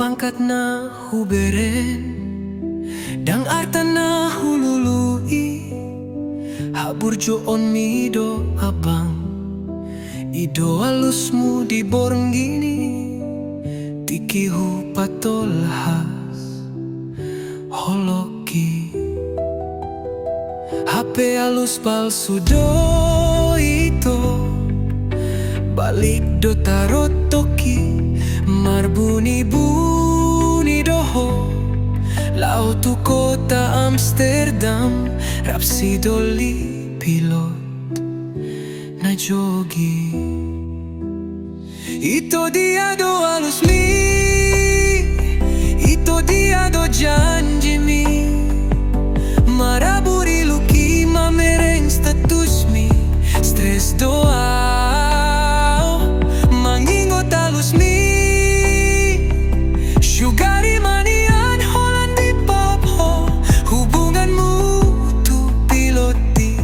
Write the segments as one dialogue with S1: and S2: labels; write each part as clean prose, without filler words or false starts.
S1: pangkat na huberen dang arta na hulului haburjo on mido abang ido alusmu di borong gini tikihu patolhas holoki HP alus palsu do itu balik do tarot toki marbuni-buni doho lau tu kota Amsterdam rapsidoli pilot na jogi ito dia do alus mi ito dia do janji mi maraburi luki mamereng status mi stres doa mangingot alus mi sugari manian Holandi pop ho hubunganmu tu piloti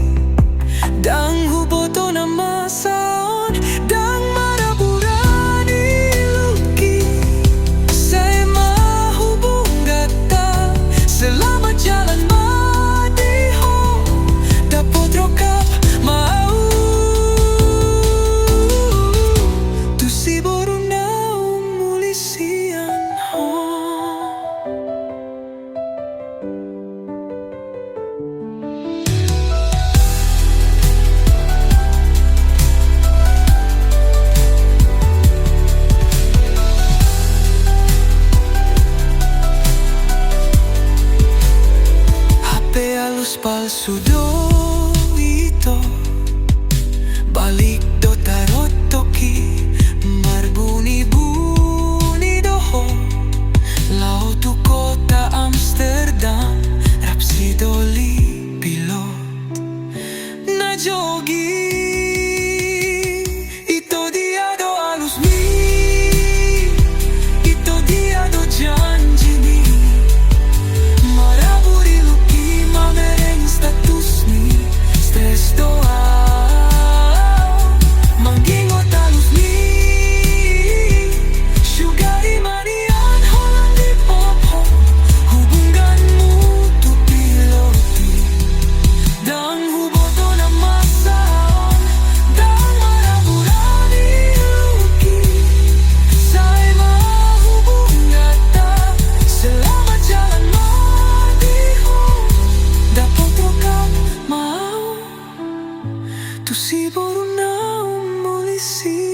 S1: dang huboto na masaon dang maraburani luki saya mahubung gata selamat jalan madiho dapat rokap mau tu si boru na umulisian ho. HP alus palsu do ito balik do tarot toki marbuni-buni doho lau tu kota Amsterdam rapsidoli pilot na jogi ito dia do alus mi ito dia do janji mi maraburi luki mamereng status mi stres doa manggingot alus mi sugari manian Holandi pop ho hubunganmu tu piloti dang huboto na masaon dang maraburani luki saya mahubung gata selamat jalan madiho dapat rokap mau tu si boru na umulisi